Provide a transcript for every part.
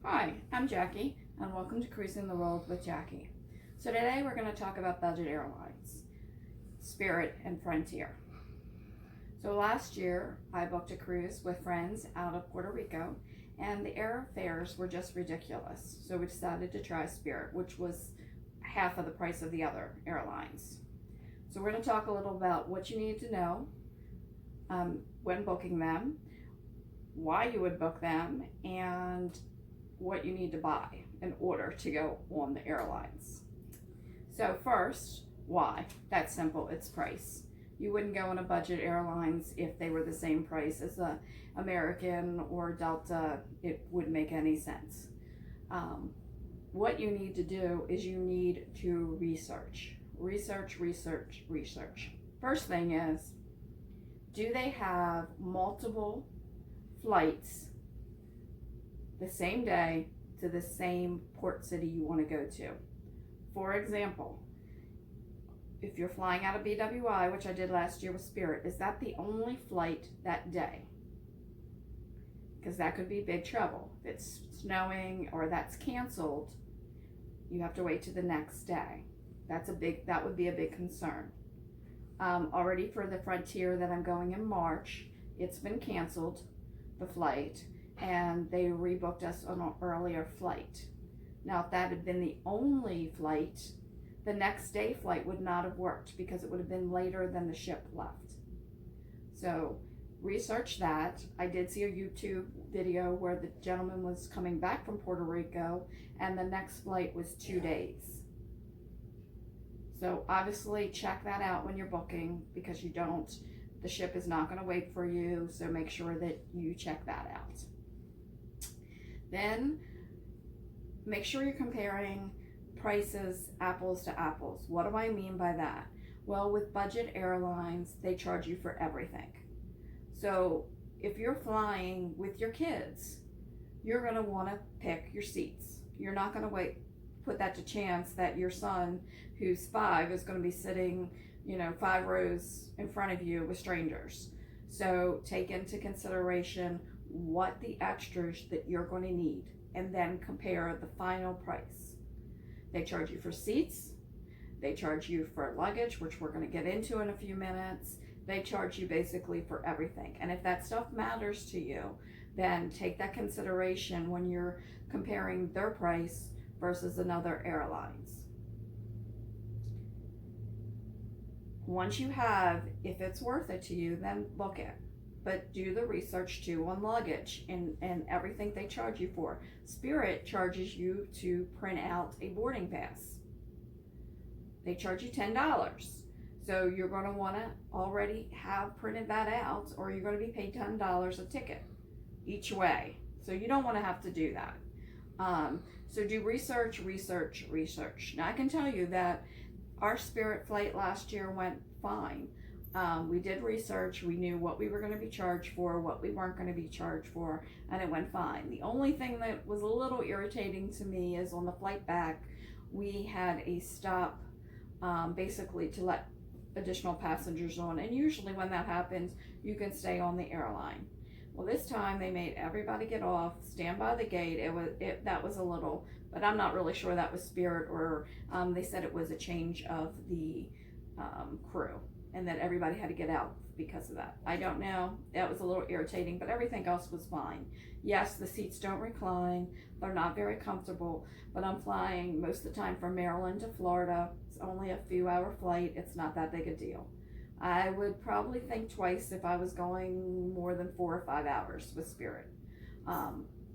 Hi, I'm Jackie, and welcome to Cruising the World with Jackie. So today we're going to talk about budget airlines, Spirit and Frontier. So last year I booked a cruise with friends out of Puerto Rico, and the airfares were just ridiculous. So we decided to try Spirit, which was half of the price of the other airlines. So we're going to talk a little about what you need to know when booking them, why you would book them, and what you need to buy in order to go on the airlines. So first, why? That's simple, it's price. You wouldn't go on a budget airlines if they were the same price as a American or Delta. It wouldn't make any sense. What you need to do is you need to research. First thing is, do they have multiple flights the same day to the same port city you want to go to? For example, if you're flying out of BWI, which I did last year with Spirit, is that the only flight that day? Because that could be big trouble. If it's snowing or that's canceled, you have to wait to the next day. That would be a big concern. Already for the Frontier that I'm going in March, it's been canceled, the flight, and they rebooked us on an earlier flight. Now, if that had been the only flight, the next day flight would not have worked because it would have been later than the ship left. So research that. I did see a YouTube video where the gentleman was coming back from Puerto Rico and the next flight was 2 days. So obviously check that out when you're booking, because the ship is not going to wait for you, so make sure that you check that out. Then make sure you're comparing prices apples to apples. What do I mean by that? Well, with budget airlines, they charge you for everything. So if you're flying with your kids, you're going to want to pick your seats. You're not going to put that to chance that your son, who's 5, is going to be sitting 5 rows in front of you with strangers. So take into consideration what the extras that you're going to need, and then compare the final price. They charge you for seats, they charge you for luggage, which we're going to get into in a few minutes. They charge you basically for everything, and if that stuff matters to you, then take that consideration when you're comparing their price versus another airlines. Once you have, if it's worth it to you, then book it. But do the research too on luggage and everything they charge you for. Spirit charges you to print out a boarding pass. They charge you $10. So you're going to want to already have printed that out, or you're going to be paid $10 a ticket each way. So you don't want to have to do that. So do research. Now I can tell you that our Spirit flight last year went fine. We did research, we knew what we were going to be charged for, what we weren't going to be charged for, and it went fine. The only thing that was a little irritating to me is on the flight back, we had a stop basically to let additional passengers on, and usually when that happens, you can stay on the airline. Well, this time they made everybody get off, stand by the gate. That was a little, but I'm not really sure that was Spirit, or they said it was a change of the crew, and that everybody had to get out because of that. I don't know. That was a little irritating, but everything else was fine. Yes, the seats don't recline. They're not very comfortable, but I'm flying most of the time from Maryland to Florida. It's only a few hour flight. It's not that big a deal. I would probably think twice if I was going more than 4 or 5 hours with Spirit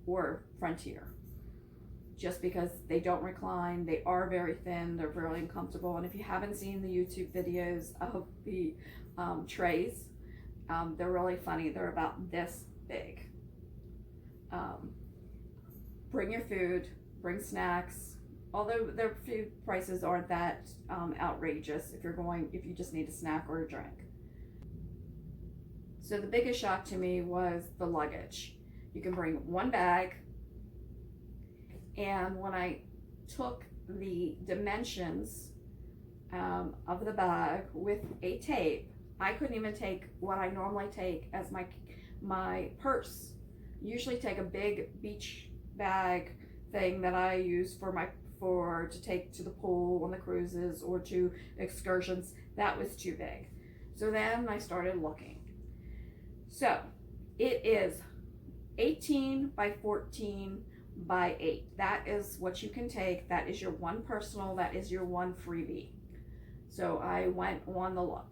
or Frontier, just because they don't recline. They are very thin, they're really uncomfortable, and if you haven't seen the YouTube videos of the trays, they're really funny. They're about this big. Bring your food, bring snacks, although their food prices aren't that outrageous if you just need a snack or a drink. So the biggest shock to me was the luggage. You can bring one bag, and when I took the dimensions of the bag with a tape, I couldn't even take what I normally take as my purse. Usually take a big beach bag thing that I use to take to the pool on the cruises or to excursions, that was too big. So then I started looking. So it is 18 by 14 by 8. That is what you can take. That is your one personal, that is your one freebie. So I went on the look.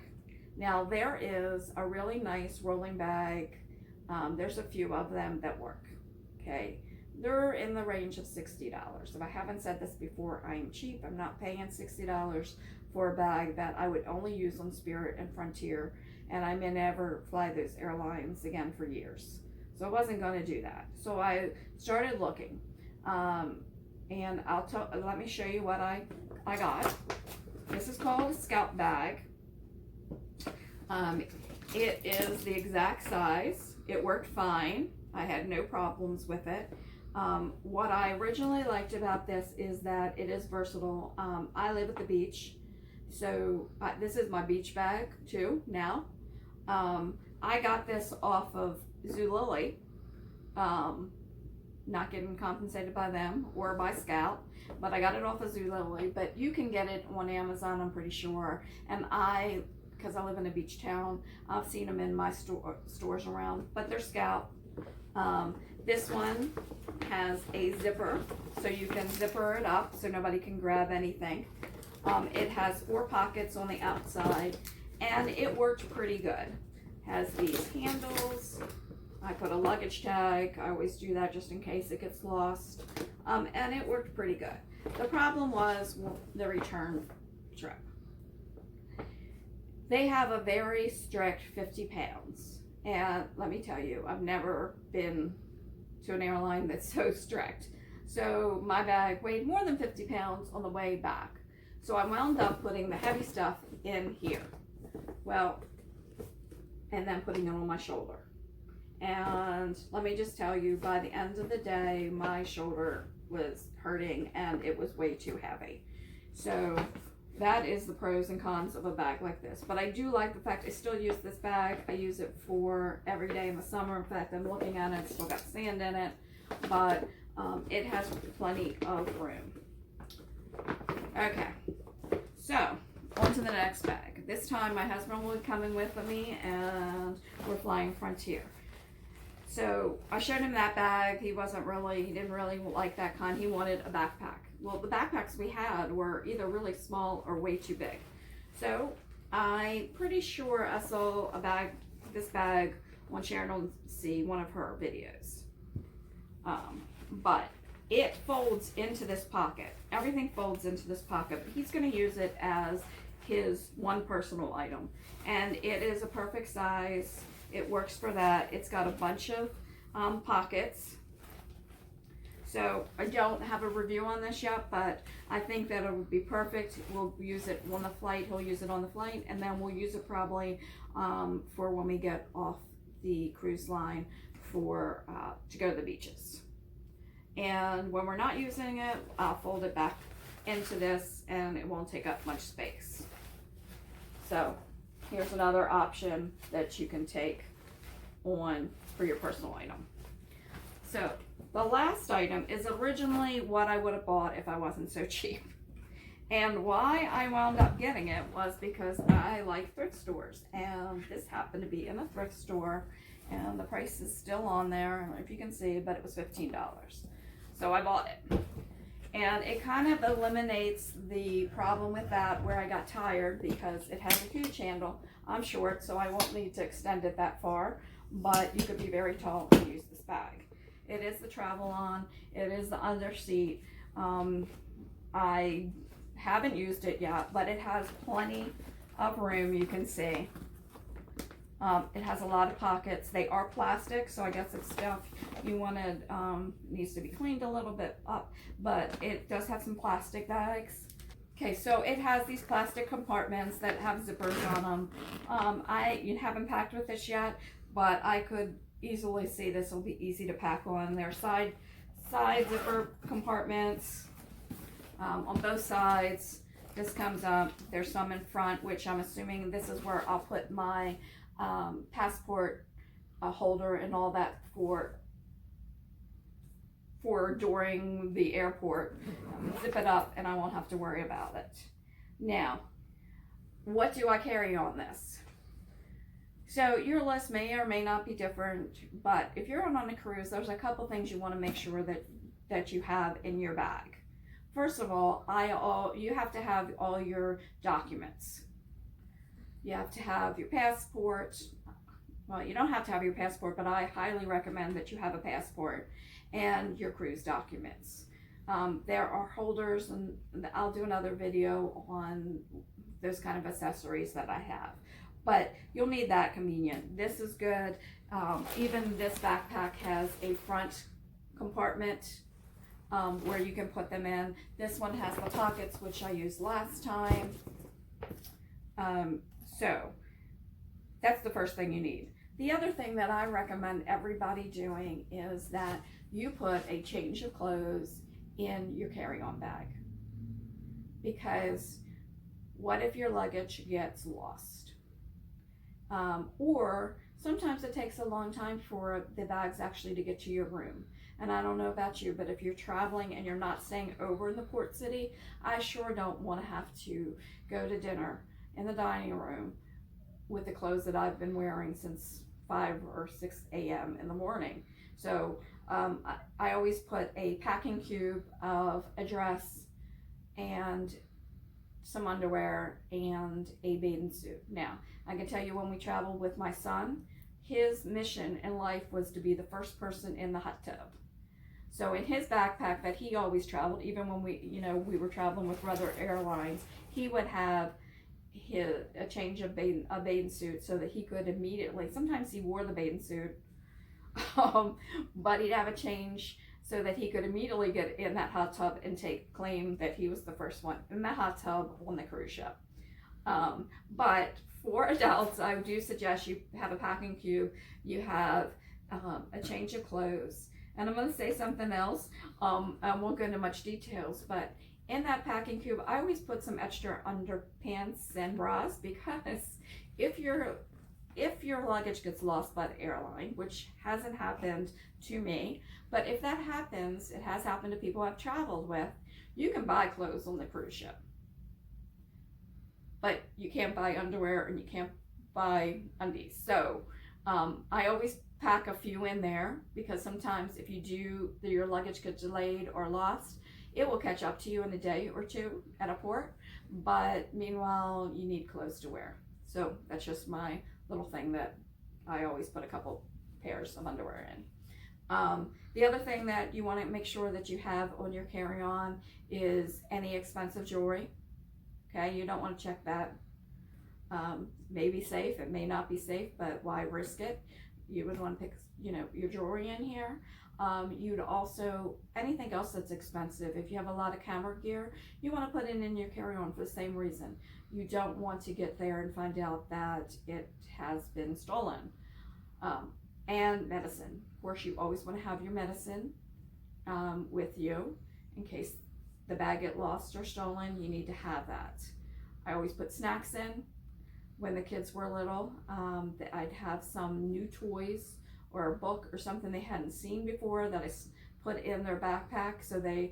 Now there is a really nice rolling bag. There's a few of them that work. Okay, they're in the range of $60. If I haven't said this before, I am cheap. I'm not paying $60 for a bag that I would only use on Spirit and Frontier, and I may never fly those airlines again for years. So I wasn't going to do that. So I started looking, and let me show you what I got. This is called a Scout bag. It is the exact size. It worked fine. I had no problems with it. What I originally liked about this is that it is versatile. I live at the beach, so this is my beach bag too now. I got this off of Zulily, not getting compensated by them or by Scout, but I got it off of Zulily. But you can get it on Amazon, I'm pretty sure. And because I live in a beach town, I've seen them in my stores around, but they're Scout. This one has a zipper, so you can zipper it up so nobody can grab anything. It has 4 pockets on the outside, and it worked pretty good. Has these handles. I put a luggage tag. I always do that just in case it gets lost. And it worked pretty good. The problem was the return trip. They have a very strict 50 pounds. And let me tell you, I've never been to an airline that's so strict. So my bag weighed more than 50 pounds on the way back. So I wound up putting the heavy stuff in here. Well, and then putting it on my shoulder. And let me just tell you, by the end of the day, my shoulder was hurting and it was way too heavy. So that is the pros and cons of a bag like this. But I do like the fact I still use this bag. I use it for every day in the summer. In fact, I'm looking at it, it's still got sand in it, but it has plenty of room. Okay, so on to the next bag. This time my husband will be coming with me and we're flying Frontier. So I showed him that bag. He didn't really like that kind. He wanted a backpack. Well, the backpacks we had were either really small or way too big. So I'm pretty sure I saw this bag on Sharon C, one of her videos. But it folds into this pocket. Everything folds into this pocket. He's going to use it as his one personal item. And it is a perfect size. It works for that. It's got a bunch of pockets. So I don't have a review on this yet, but I think that it would be perfect. We'll use it on the flight. He'll use it on the flight, and then we'll use it probably for when we get off the cruise line to go to the beaches. And when we're not using it, I'll fold it back into this, and it won't take up much space. So here's another option that you can take on for your personal item. So the last item is originally what I would have bought if I wasn't so cheap. And why I wound up getting it was because I like thrift stores. And this happened to be in a thrift store. And the price is still on there. I don't know if you can see, but it was $15. So I bought it. And it kind of eliminates the problem with that where I got tired because it has a huge handle. I'm short, so I won't need to extend it that far. But you could be very tall and use this bag. It is the travel on. It is the under seat. I haven't used it yet, but it has plenty of room, you can see. It has a lot of pockets. They are plastic, so I guess it's stuff you wanted, needs to be cleaned a little bit up, but it does have some plastic bags. Okay, so it has these plastic compartments that have zippers on them. I haven't packed with this yet, but I could easily see this will be easy to pack on. There are side zipper compartments on both sides. This comes up. There's some in front, which I'm assuming this is where I'll put my passport holder and all that for during the airport. Zip it up and I won't have to worry about it. Now, what do I carry on this? So your list may or may not be different, but if you're on a cruise, there's a couple things you want to make sure that you have in your bag. First of all, you have to have all your documents. You have to have your passport. Well, you don't have to have your passport, but I highly recommend that you have a passport and your cruise documents. There are holders, and I'll do another video on those kind of accessories that I have. But you'll need that convenient. This is good. Even this backpack has a front compartment where you can put them in. This one has the pockets, which I used last time. So that's the first thing you need. The other thing that I recommend everybody doing is that you put a change of clothes in your carry-on bag. Because what if your luggage gets lost? Or sometimes it takes a long time for the bags actually to get to your room. And I don't know about you, but if you're traveling and you're not staying over in the port city, I sure don't want to have to go to dinner in the dining room with the clothes that I've been wearing since 5 or 6 a.m. in the morning. So I always put a packing cube of a dress and some underwear and a bathing suit. Now, I can tell you when we traveled with my son, his mission in life was to be the first person in the hot tub. So in his backpack that he always traveled, even when we were traveling with other airlines, he would have a change of a bathing suit so that he could immediately, sometimes he wore the bathing suit, but he'd have a change so that he could immediately get in that hot tub and claim that he was the first one in the hot tub on the cruise ship. But for adults, I do suggest you have a packing cube, you have a change of clothes. And I'm going to say something else. I won't go into much details, but in that packing cube, I always put some extra underpants and bras, because if your luggage gets lost by the airline, which hasn't happened to me, but if that happens, it has happened to people I've traveled with, you can buy clothes on the cruise ship. But you can't buy underwear and you can't buy undies. So I always pack a few in there, because sometimes if your luggage gets delayed or lost, it will catch up to you in a day or two at a port. But meanwhile, you need clothes to wear. So that's just my little thing that I always put a couple pairs of underwear in. The other thing that you want to make sure that you have on your carry-on is any expensive jewelry. Okay, you don't want to check that. May be safe, it may not be safe, but why risk it? You would want to pick, your jewelry in here. You'd also, anything else that's expensive, if you have a lot of camera gear, you want to put it in your carry-on for the same reason. You don't want to get there and find out that it has been stolen. And medicine. Of course, you always want to have your medicine with you in case the bag get lost or stolen. You need to have that. I always put snacks in. When the kids were little, I'd have some new toys or a book or something they hadn't seen before that I put in their backpack, so they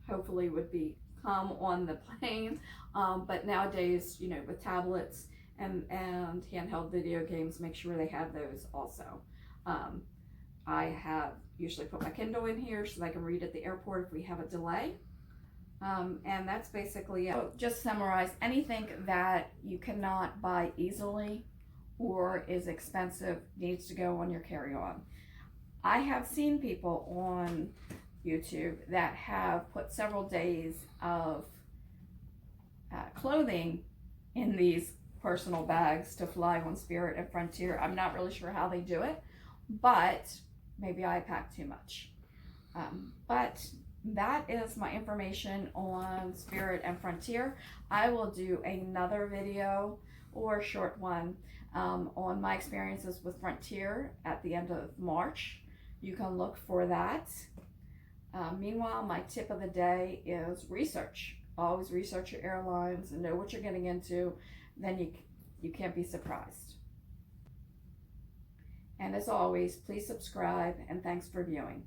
hopefully would be calm on the plane. But nowadays, with tablets and handheld video games, make sure they have those also. I have usually put my Kindle in here so I can read at the airport if we have a delay. And that's basically it. So just summarize, anything that you cannot buy easily or is expensive needs to go on your carry-on. I have seen people on YouTube that have put several days of clothing in these personal bags to fly on Spirit and Frontier. I'm not really sure how they do it, but maybe I pack too much. But that is my information on Spirit and Frontier. I will do another video or a short one on my experiences with Frontier at the end of March. You can look for that. Meanwhile, my tip of the day is research. Always research your airlines and know what you're getting into. Then you can't be surprised. And as always, please subscribe and thanks for viewing.